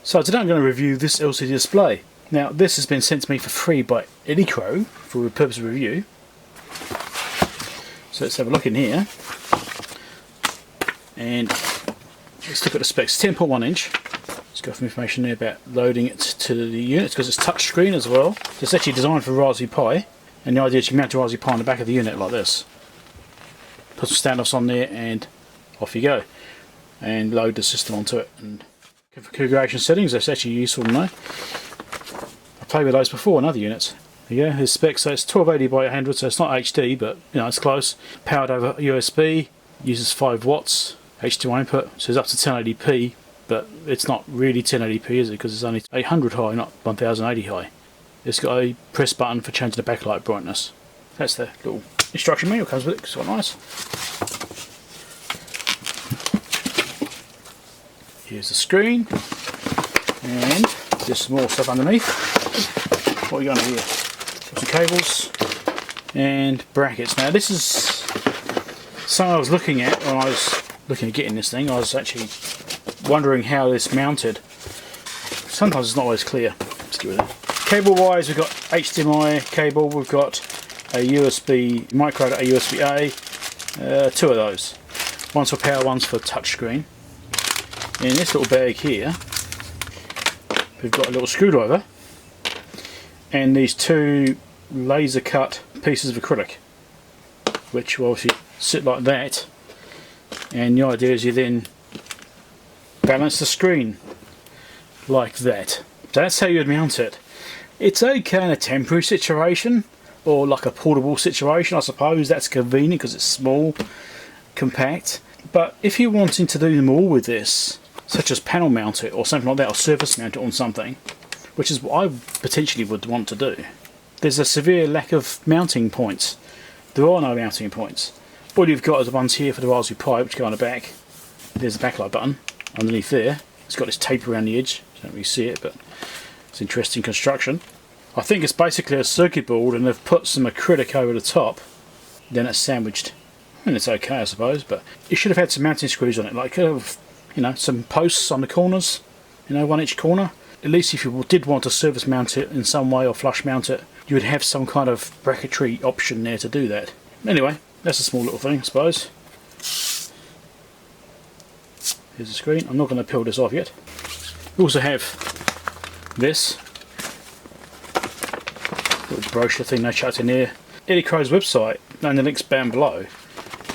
So today I'm going to review this LCD display. Now this has been sent to me for free by Electrow for the purpose of review. So let's have a look in here. And let's look at the specs. 10.1 inch. It's got some information there about loading it to the unit because it's touch screen as well. So it's actually designed for Raspberry Pi, and the idea is you mount a Raspberry Pi on the back of the unit like this. Put some standoffs on there and off you go. And load the system onto it. And configuration settings, that's actually useful to know. I've played with those before on other units. There you go, here's specs. So it's 1280 by 800, so it's not HD, but you know, it's close. Powered over USB, uses 5 watts. HDMI input, so it's up to 1080p, but it's not really 1080p, is it? Because it's only 800 high, not 1080 high. It's got a press button for changing the backlight brightness. That's the little instruction manual comes with it. It's quite nice. Here's the screen, and there's some more stuff underneath. What we got under here? Got some cables and brackets. Now this is something I was looking at when I was looking at getting this thing. I was actually wondering how this mounted. Sometimes it's not always clear. Let's get rid of it. Cable wise, we've got HDMI cable, we've got a USB micro, a USB-A, 2 of those. One's for power, one's for touchscreen. In this little bag here, we've got a little screwdriver and these 2 laser cut pieces of acrylic, which will obviously sit like that. And the idea is you then balance the screen like that. That's how you'd mount it. It's okay in a temporary situation or like a portable situation, I suppose. That's convenient because it's small, compact. But if you're wanting to do them all with this, such as panel mount it or something like that, or surface mount it on something, which is what I potentially would want to do, there's a severe lack of mounting points. There are no mounting points. All you've got is the ones here for the Raspberry Pi, which go on the back. There's the backlight button underneath there. It's got this tape around the edge. You don't really see it, but it's interesting construction. I think it's basically a circuit board, and they've put some acrylic over the top. Then it's sandwiched. And it's okay, I suppose, but it should have had some mounting screws on it, like you know, some posts on the corners. You know, 1 each corner. At least if you did want to surface mount it in some way or flush mount it, you would have some kind of bracketry option there to do that. Anyway. That's a small little thing, I suppose. Here's the screen. I'm not going to peel this off yet. We also have this little brochure thing they chucked in here. Elecrow's website, and the link's down below.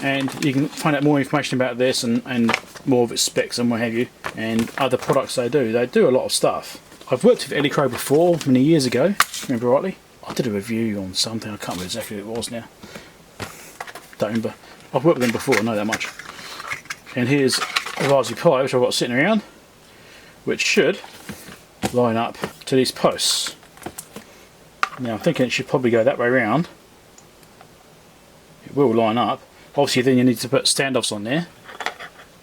And you can find out more information about this and more of its specs and what have you, and other products they do. They do a lot of stuff. I've worked with Elecrow before, many years ago, if I remember rightly. I did a review on something, I can't remember exactly what it was now. Don't remember. I've worked with them before, I know that much. And here's a Raspberry Pi which I've got sitting around, which should line up to these posts. Now I'm thinking it should probably go that way around. It will line up. Obviously then you need to put standoffs on there.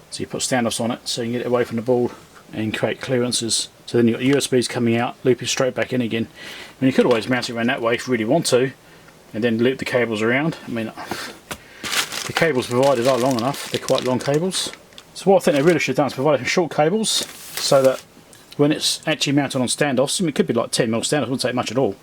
So you put standoffs on it so you can get it away from the board and create clearances. So then you've got USBs coming out, looping straight back in again. I mean, you could always mount it around that way if you really want to, and then loop the cables around. I mean, the cables provided are long enough, they're quite long cables. So what I think they really should have done is provide some short cables so that when it's actually mounted on standoffs, I mean, it could be like 10mm standoffs, wouldn't take much at all.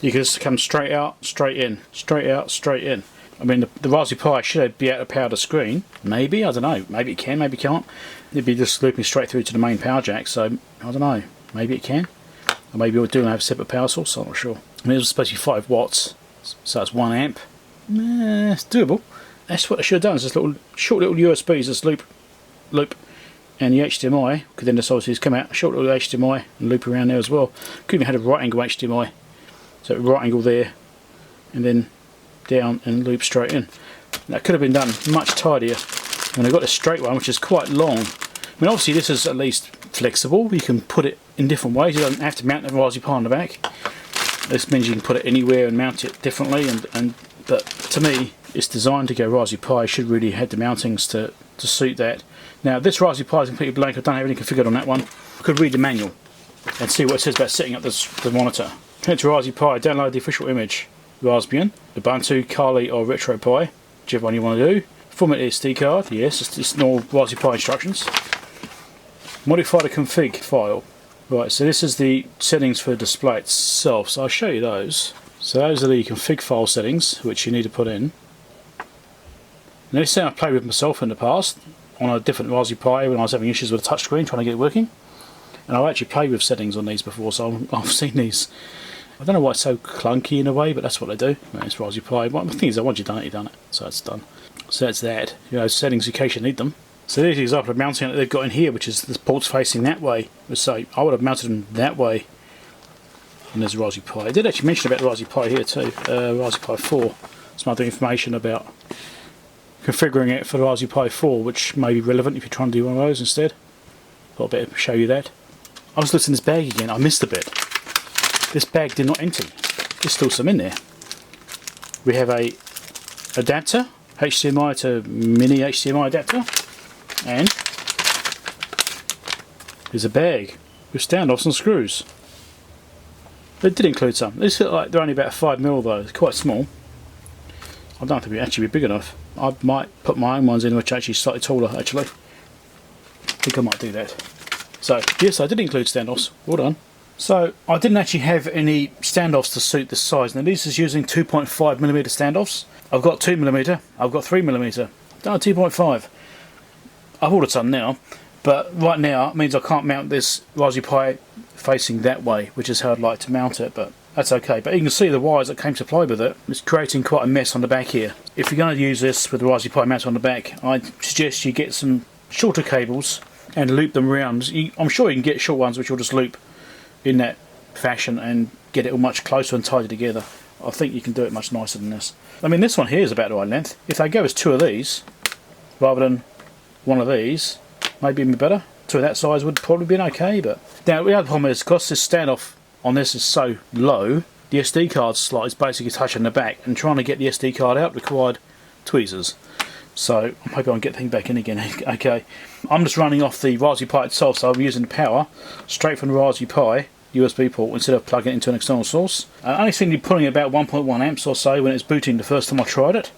You can just come straight out, straight in, straight out, straight in. I mean, the Raspberry Pi should be able to power the screen. Maybe, I don't know, maybe it can, maybe it can't. It'd be just looping straight through to the main power jack, so I don't know, maybe it can. Or maybe we're doing have a separate power source, I'm not sure. I mean, it was supposed to be 5 watts, so it's 1 amp. It's doable. That's what I should have done, is just short little USBs, just loop, and the HDMI, because then this obviously has come out, a short little HDMI and loop around there as well. Could even have a right angle HDMI, so right angle there, and then down and loop straight in. That could have been done much tidier. And I've got a straight one, which is quite long. I mean, obviously this is at least flexible, you can put it in different ways, you don't have to mount the Raspberry Pi on the back. This means you can put it anywhere and mount it differently, but to me, it's designed to go Raspberry Pi. Should really have the mountings to suit that. Now this Raspberry Pi is completely blank. I don't have anything configured on that one. I could read the manual and see what it says about setting up the monitor. Connect to Raspberry Pi. Download the official image. Raspbian, Ubuntu, Kali or RetroPie, whichever one you want to do. Format SD card. Yes, it's normal Raspberry Pi instructions. Modify the config file. Right, so this is the settings for the display itself, so I'll show you those. So those are the config file settings which you need to put in. Now this thing I've played with myself in the past on a different Raspberry Pi when I was having issues with the touchscreen trying to get it working. And I've actually played with settings on these before, so I've seen these. I don't know why it's so clunky in a way, but that's what they do. It's Raspberry Pi. But the thing is, once you've done it, you've done it. So it's done. So that's that. You know, settings in case you need them. So there's the example of mounting that they've got in here, which is the ports facing that way. So I would have mounted them that way. And there's Raspberry Pi. I did actually mention about the Raspberry Pi here too. Raspberry Pi 4. Some other information about configuring it for the Raspberry Pi 4, which may be relevant if you're trying to do one of those instead. Got a bit to show you that. I was looking at this bag again. I missed a bit. This bag did not empty. There's still some in there. We have a adapter, HDMI to mini HDMI adapter, and there's a bag with standoffs and screws. It did include some. These look like they're only about 5mm though. It's quite small. I don't think it'll actually be big enough. I might put my own ones in which are actually slightly taller actually. I think I might do that. So yes, I did include standoffs. Well done. So I didn't actually have any standoffs to suit this size. Now this is using 2.5mm standoffs. I've got 2mm, I've got 3mm. No, 2.5. I've ordered some now, but right now it means I can't mount this Raspberry Pi facing that way, which is how I'd like to mount it, but that's okay. But you can see the wires that came supplied with it. It's creating quite a mess on the back here. If you're going to use this with the Raspberry Pi mounted on the back, I'd suggest you get some shorter cables and loop them around. I'm sure you can get short ones which will just loop in that fashion and get it all much closer and tighter together. I think you can do it much nicer than this. I mean, this one here is about the right length. If they go as two of these rather than one of these, maybe even better. Two of that size would probably be okay. But now the other problem is, because this standoff on this is so low, the SD card slot is basically touching the back, and trying to get the SD card out required tweezers. So I'm hoping I can get the thing back in again. Okay, I'm just running off the Raspberry Pi itself, so I'm using the power straight from the Raspberry Pi USB port instead of plugging it into an external source. I only seemed to be pulling about 1.1 amps or so when it was booting the first time I tried it,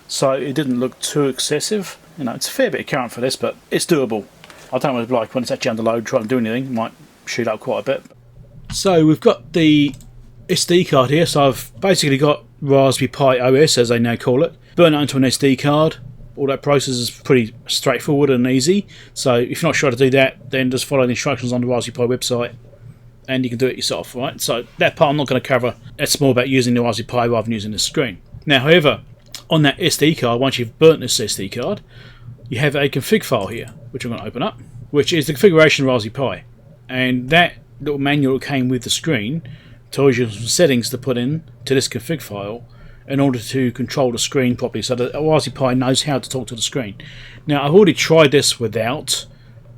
so it didn't look too excessive. You know, it's a fair bit of current for this, but it's doable. I don't know what it's like when it's actually under load trying to do anything. It might shoot up quite a bit. So we've got the SD card here, so I've basically got Raspberry Pi OS, as they now call it, burn it onto an SD card. All that process is pretty straightforward and easy, so if you're not sure how to do that, then just follow the instructions on the Raspberry Pi website and you can do it yourself, right? So that part I'm not going to cover. That's more about using the Raspberry Pi rather than using the screen. Now, however, on that SD card, once you've burnt this SD card, you have a config file here, which I'm going to open up, which is the configuration of Raspberry Pi. And that little manual that came with the screen tells you some settings to put in to this config file in order to control the screen properly, so that Raspberry Pi knows how to talk to the screen. Now, I've already tried this without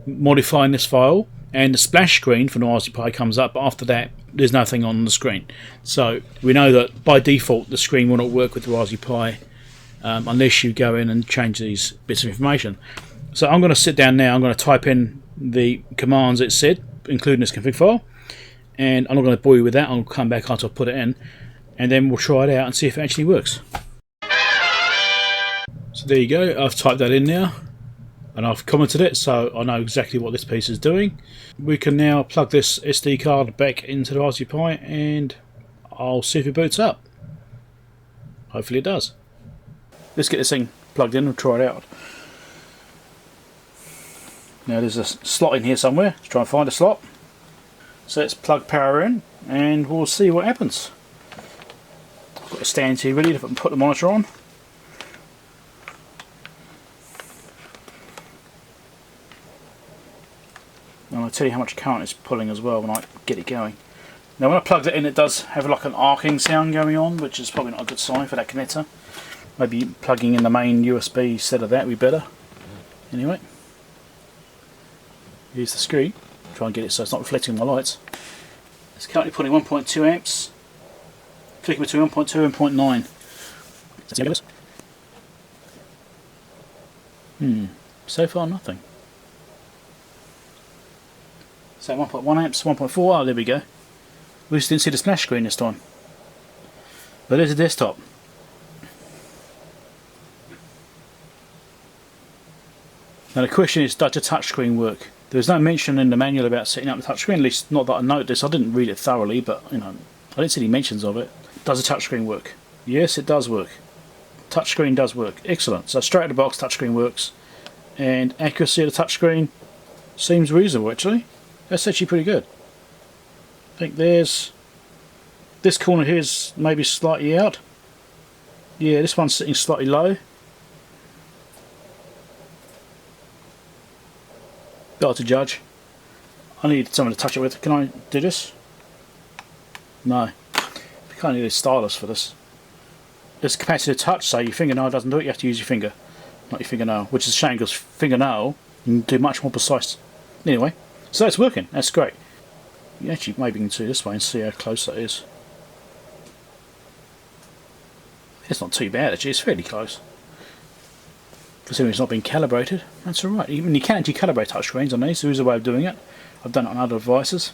modifying this file, and the splash screen for the Raspberry Pi comes up, but after that there's nothing on the screen. So we know that by default the screen will not work with the Raspberry Pi unless you go in and change these bits of information. So I'm going to sit down now, I'm going to type in the commands it said, including this config file, and I'm not going to bore you with that. I'll come back after I put it in, and then we'll try it out and see if it actually works. So there you go, I've typed that in now and I've commented it, so I know exactly what this piece is doing. We can now plug this SD card back into the Raspberry Pi and I'll see if it boots up. Hopefully it does. Let's get this thing plugged in and try it out. Now there's a slot in here somewhere, let's try and find a slot. So let's plug power in and we'll see what happens. I've got a stand here ready to put the monitor on. And I'll tell you how much current it's pulling as well when I get it going. Now when I plugged it in, it does have like an arcing sound going on, which is probably not a good sign for that connector. Maybe plugging in the main USB instead of that would be better. Anyway, here's the screen. Try and get it so it's not reflecting my lights. It's currently pulling 1.2 amps. Clicking between 1.2 and 0.9. So far nothing. So 1.1 amps, 1.4, oh there we go. We just didn't see the splash screen this time. But there's a desktop. Now the question is, does the touchscreen work? There's no mention in the manual about setting up the touchscreen, at least not that I noticed. I didn't read it thoroughly, but you know, I didn't see any mentions of it. Does the touchscreen work? Yes, it does work. Touchscreen does work. Excellent. So straight out of the box, touchscreen works, and accuracy of the touchscreen seems reasonable actually. That's actually pretty good. I think there's this corner here is maybe slightly out. Yeah, this one's sitting slightly low. Hard to judge. I need someone to touch it with. Can I do this? No. You can't need a stylus for this. There's capacitive touch, so your fingernail doesn't do it, you have to use your finger, not your fingernail, which is a shame because fingernail you can do much more precise. Anyway, so it's working, that's great. You actually maybe can see this way and see how close that is. It's not too bad actually, it's fairly close. Considering it's not been calibrated, that's alright. I mean, you can actually calibrate touchscreens on these, there is a way of doing it. I've done it on other devices.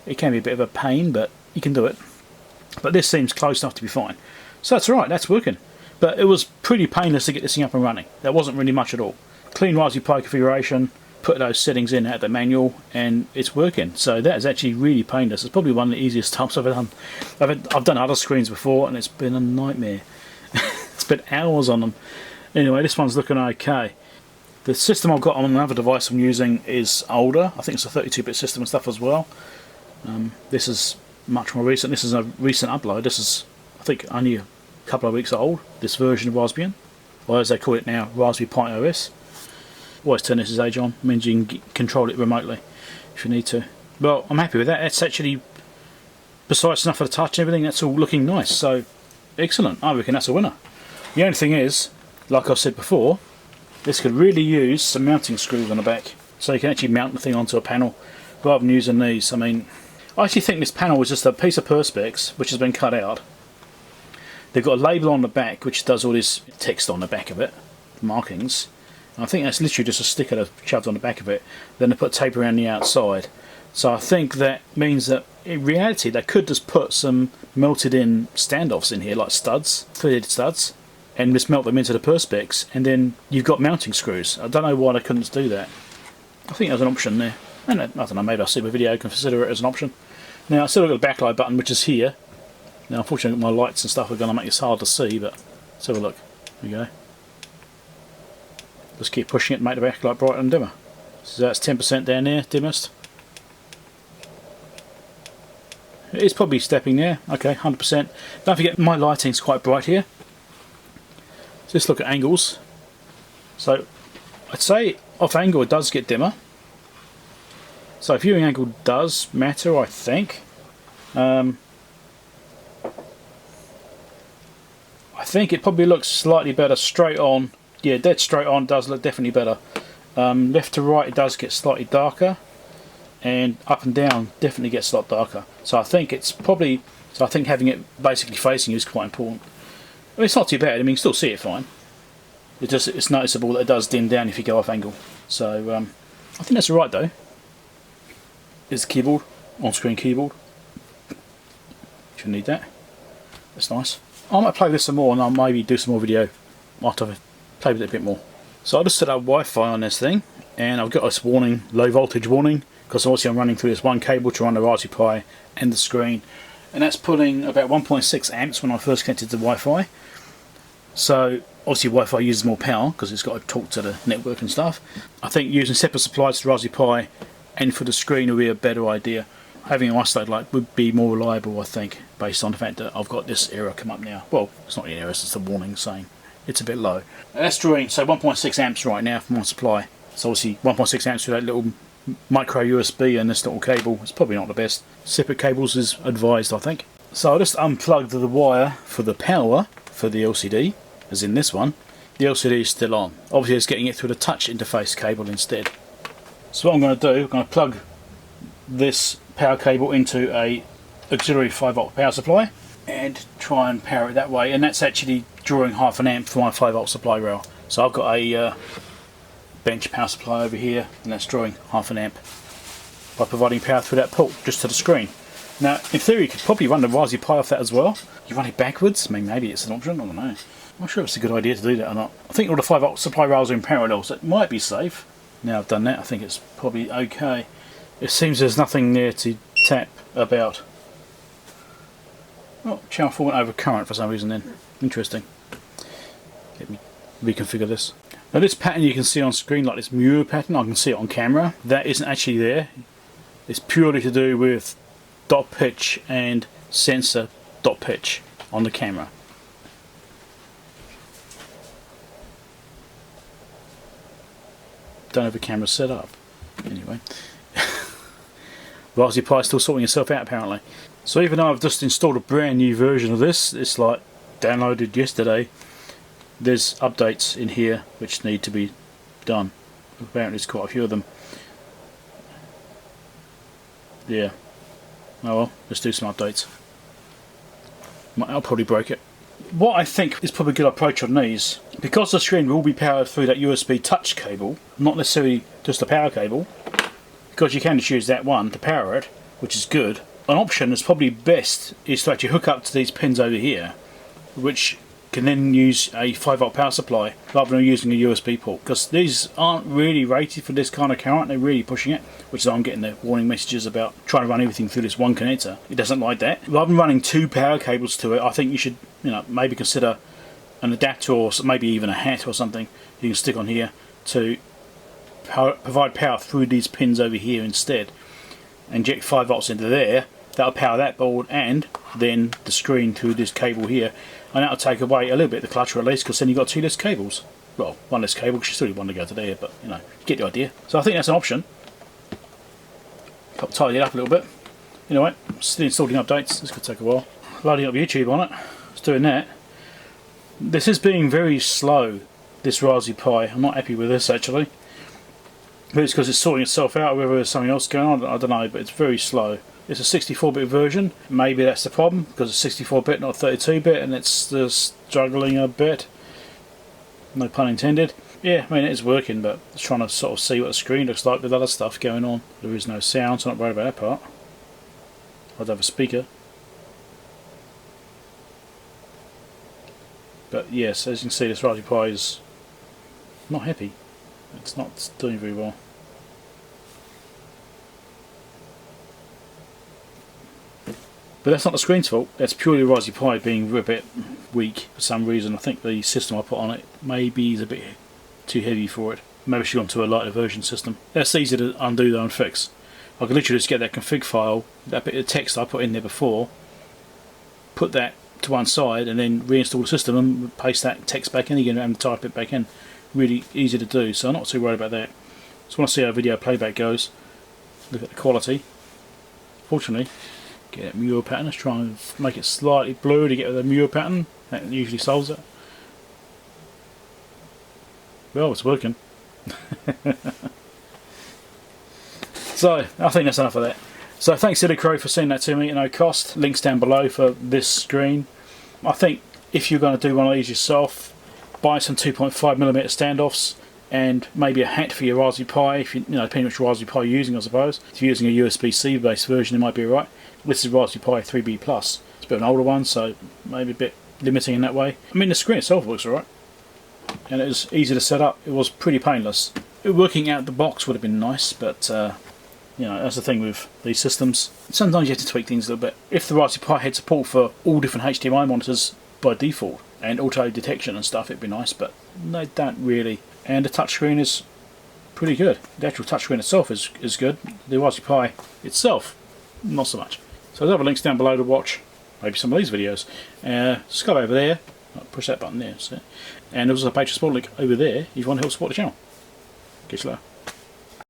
It can be a bit of a pain, but you can do it. But this seems close enough to be fine. So that's alright, that's working. But it was pretty painless to get this thing up and running. There wasn't really much at all. Clean Raspberry Pi configuration, put those settings in at the manual, and it's working. So that is actually really painless. It's probably one of the easiest stuff I've ever done. I've done other screens before, and it's been a nightmare. Spent hours on them. Anyway, this one's looking okay. The system I've got on another device I'm using is older. I think it's a 32-bit system and stuff as well. This is much more recent. This is a recent upload. This is, I think, only a couple of weeks old, this version of Raspbian, or as they call it now, Raspberry Pi OS. Always turn this age on, means you can control it remotely if you need to. Well, I'm happy with that. It's actually precise enough for the touch and everything. That's all looking nice, so excellent. I reckon that's a winner. The only thing is, like I said before, this could really use some mounting screws on the back, so you can actually mount the thing onto a panel rather than using these. I mean, I actually think this panel was just a piece of Perspex which has been cut out. They've got a label on the back which does all this text on the back of it, markings. And I think that's literally just a sticker that's shoved on the back of it. Then they put tape around the outside. So I think that means that in reality they could just put some melted in standoffs in here, like studs, 3D studs, and just melt them into the Perspex, and then you've got mounting screws. I don't know why they couldn't do that. I think there's an option there. And I don't know, maybe I'll see my video, consider it as an option. Now I still got the backlight button which is here. Now unfortunately my lights and stuff are going to make this hard to see, but let's have a look. There we go. Just keep pushing it to make the backlight brighter and dimmer. So that's 10% down there, dimmest. It is probably stepping there. Okay, 100%. Don't forget my lighting's quite bright here. So let's look at angles. So I'd say off angle it does get dimmer. So viewing angle does matter, I think. I think it probably looks slightly better straight on. Yeah, dead straight on does look definitely better. Left to right it does get slightly darker, and up and down definitely gets a lot darker. So I think it's probably, I think having it basically facing you is quite important. I mean, it's not too bad. I mean, you can still see it fine. It's noticeable that it does dim down if you go off angle. So I think that's alright though. There's the keyboard, on-screen keyboard. If you need that, that's nice. I might play with this some more, and I'll maybe do some more video after I've played with it a bit more. So I just set up Wi-Fi on this thing, and I've got this warning, low voltage warning, because obviously I'm running through this one cable to run the Raspberry Pi and the screen, and that's pulling about 1.6 amps when I first connected to Wi-Fi. So obviously Wi-Fi uses more power because it's got to talk to the network and stuff. I think using separate supplies to the Raspberry Pi and for the screen would be a better idea. Having an isolated light would be more reliable, I think, based on the fact that I've got this error come up now. Well, it's not an error, it's just a warning saying it's a bit low. That's drawing, so 1.6 amps right now from my supply. So obviously 1.6 amps with that little micro USB and this little cable. It's probably not the best. Separate cables is advised, I think. So I just unplugged the wire for the power for the LCD, as in this one. The LCD is still on. Obviously it's getting it through the touch interface cable instead. So what I'm going to do, I'm going to plug this power cable into a auxiliary 5V power supply and try and power it that way, and that's actually drawing half an amp for my 5V supply rail. So I've got a bench power supply over here, and that's drawing half an amp by providing power through that port just to the screen. Now in theory you could probably run the Raspberry Pi off that as well. You run it backwards, I mean maybe it's an option, I don't know. I'm not sure if it's a good idea to do that or not. I think all the 5V supply rails are in parallel, so it might be safe. Now I've done that, I think it's probably okay. It seems there's nothing there to tap about. Oh, channel 4 went over current for some reason then. Interesting. Let me reconfigure this. Now this pattern you can see on screen, like this mirror pattern, I can see it on camera. That isn't actually there. It's purely to do with dot pitch and sensor dot pitch on the camera. Don't have a camera set up. Anyway. Raspberry Pi is still sorting itself out apparently. So even though I've just installed a brand new version of this, it's like downloaded yesterday, there's updates in here which need to be done. Apparently there's quite a few of them. Yeah. Oh well, let's do some updates. I'll probably break it. What I think is probably a good approach on these, because the screen will be powered through that USB touch cable, not necessarily just a power cable, because you can just use that one to power it, which is good. An option that's probably best is to actually hook up to these pins over here, which can then use a 5V power supply rather than using a USB port, because these aren't really rated for this kind of current. They're really pushing it, which is why I'm getting the warning messages about trying to run everything through this one connector. It doesn't like that. Rather than running two power cables to it, I think you should, maybe consider an adapter or maybe even a hat or something you can stick on here to provide power through these pins over here instead. Inject 5V into there, that'll power that board and then the screen through this cable here, and that'll take away a little bit of the clutch release, because then you've got two less cables. Well, one less cable, because you still need one to go to there, but you get the idea. So I think that's an option. Got to tidy it up a little bit. Anyway, still installing updates, this could take a while. Loading up YouTube on it, it's doing that. This is being very slow, this Raspberry Pi. I'm not happy with this actually. Maybe it's because it's sorting itself out, or whether there's something else going on, I don't know, but it's very slow. It's a 64-bit version. Maybe that's the problem, because it's 64-bit, not 32-bit, and it's just struggling a bit. No pun intended. Yeah, I mean, it is working, but it's trying to sort of see what the screen looks like with other stuff going on. There is no sound, so I'm not worried about that part. I'd have a speaker. But yes, as you can see, this Raspberry Pi is not happy. It's not doing very well. But that's not the screen's fault, that's purely Raspberry Pi being a bit weak for some reason. I think the system I put on it maybe is a bit too heavy for it. Maybe she's gone to a lighter version system. That's easy to undo though and fix. I can literally just get that config file, that bit of text I put in there before, put that to one side and then reinstall the system and paste that text back in again and type it back in. Really easy to do, so I'm not too worried about that. Just want to see how video playback goes. Look at the quality. Fortunately, get that mural pattern. Let's try and make it slightly blue to get with the mural pattern. That usually solves it. Well, it's working. So, I think that's enough of that. So thanks Elecrow for sending that to me at no cost. Links down below for this screen. I think if you're going to do one of these yourself, buy some 2.5mm standoffs and maybe a hat for your Raspberry Pi, if depending which Raspberry Pi you're using I suppose. If you're using a USB-C based version it might be alright. This is Raspberry Pi 3B+. It's a bit of an older one, so maybe a bit limiting in that way. I mean the screen itself works alright. And it was easy to set up. It was pretty painless. Working out the box would have been nice, but that's the thing with these systems. Sometimes you have to tweak things a little bit. If the Raspberry Pi had support for all different HDMI monitors by default, and auto detection and stuff, it'd be nice, but they don't really. And the touchscreen is pretty good. The actual touchscreen itself is good. The Raspberry Pi itself, not so much. So there's other links down below to watch maybe some of these videos. Just go over there, push that button there, and there's a Patreon support link over there if you want to help support the channel. Catch you later.